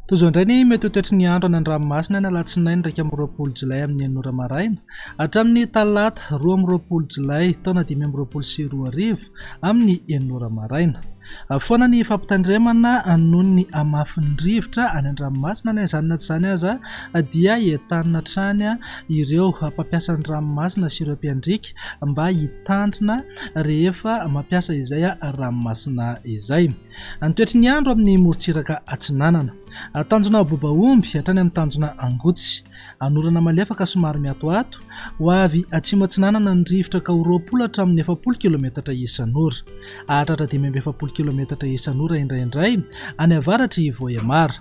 Toy indray ny mety toetry ny andro any an-dranomasina ny alatsinainy 2 Jolay amin'ny 9 maraina hatramin'ny talata 2 Jolay taona 2024 amin'ny 9 maraina. Foana ny fampitandremana noho ny amafin'ny rivotra any an-dranomasina na izany tsy izany aza dia entanina trany ireo mpampiasa ny ranomasina sy ireo mpiandrika mba hitandrina rehefa mampiasa izay ranomasina izay. Ny toetry ny andro amin'ny morontsiraka atsinanana tanjona bobaomby hatrany amin'ny tanjona angotsy anorana malefaka somary miatoato ho avy atsimo atsinanana ny rivotra ka 20 hatramin'ny 70 km isan'ora hahatratra 70 km isan'ora indraindray any avaratra i Voemara.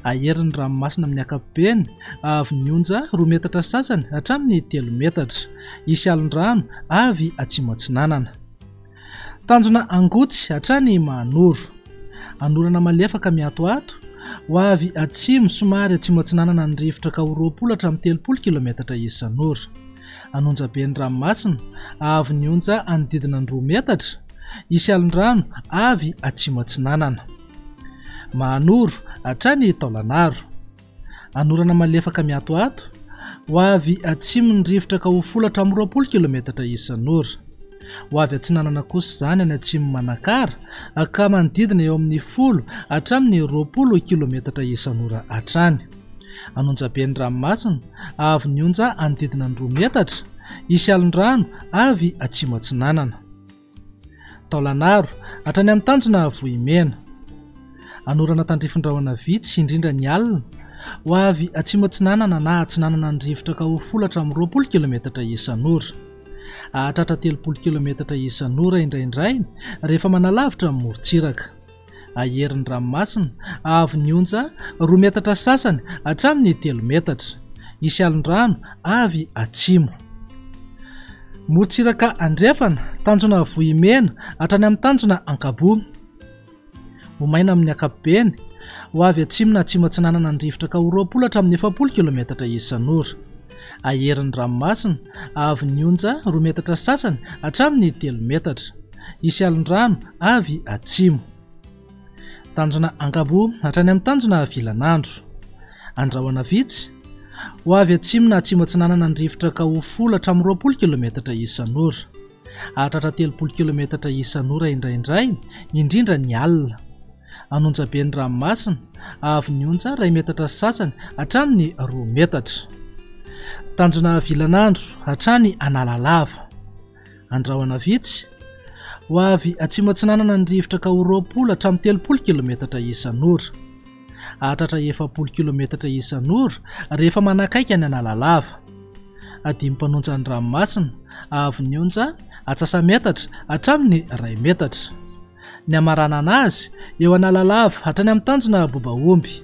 Aherin'ny ranomasina amin'ny ankapobeny avy mionja 2 metatra sasany hatramin'ny 3 metatra isy alon-drano avy atsimo atsinanana. Tanjona angotsy hatrany Mahanoro anorana malefaka miatoato ho avy atsimo somary atsimo atsinanana ny rivotra ka 20 hatramin'ny 30 km isan'ora. Anonjaben'ny ranomasina avy nionja anodidina 2 metatra isy alon-drano avy atsimo atsinanana. Mahanoro hatrany Taolanaro anorana malefaka miatoato ho avy atsimo ny rivotra ka 10 hatramin'ny 20 km isan'ora. Ho avy atsinanana kosa izany any atsimo Manakara ka manodidina eo amin'ny 10 hatramin'ny 20 km isan'ora hatrany. Anonjaben'ny ranomasina avy nionja anodidina 2 metatra isy alon-drano avy atsimo atsinanana. Taolanaro hatrany amin'ny tanjona Vohimena anorana tandrifin-drahona vitsy indrindra ny alina ho avy atsimo atsinanana na atsinanana ny rivotra ka 10 hatramin'ny 20 km isan'ora hahatratra 30 km isan'ora indraindray rehefa manalavitra amin'ny morontsiraka. Aherin'ny ranomasina avy nionja 2 metatra sasany hatramin'ny 3 metatra isy alon-drano avy atsimo. Morontsiraka andrefana tanjona Vohimena hatrany amin'ny tanjona Ankabo Homaina amin'ny ankapobeny ho avy atsimo na atsimo atsinanana ny rivotra ka 20 hatramin'ny 70 km isan'ora. Aherin'ny ranomasina avy nionja 2 metatra sasany hatramin'ny 3 metatra isy alon-drano avy atsimo. Tanjona Ankabo hatrany amin'ny tanjona Vilanandro Andrahoana vitsy ho avy atsimo na atsimo atsinanana ny rivotra ka 10 hatramin'ny 20 km isan'ora hahatratra 30 km isan'ora indraindray indrindra ny alina. Anonjaben'ny ranomasina avy nionja 2 metatra sasany hatramin'ny 2 metatra. Tanjona Vilanandro hatrany Analalava Andrahoana vitsy ho avy atsimo atsinanana ny rivotra ka 20 hatramin'ny 30 km isan'ora hahatratra 70 km isan'ora rehefa manakaiky any Analalava. Adimy mpanonjan'ny ranomasina avy nionja atsasametatra hatramin'ny 2 metatra. Ny amarana anazy eo Analalava hatrany amin'ny tanjona Bobaomby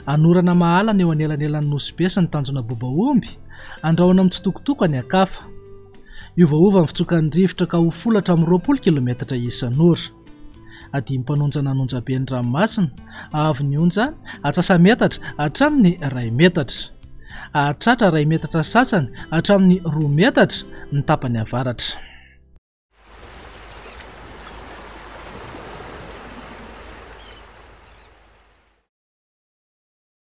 anorana mahalana eo anelanelan'ny Nosy sy ny tanjona Bobaomby andrahoana amin'ny tsitokotoko any Ankafa. Iovaova ny fitsokan'ny rivotra ka 10 hatramin'ny 20 km isan'ora. Adimy mpanonjana anonjaben'ny ranomasina avy nionja atsasametatra hatramin'ny 2 metatra hahatratra 2 metatra sasany hatramin'ny 2 metatra ny tapany avaratra.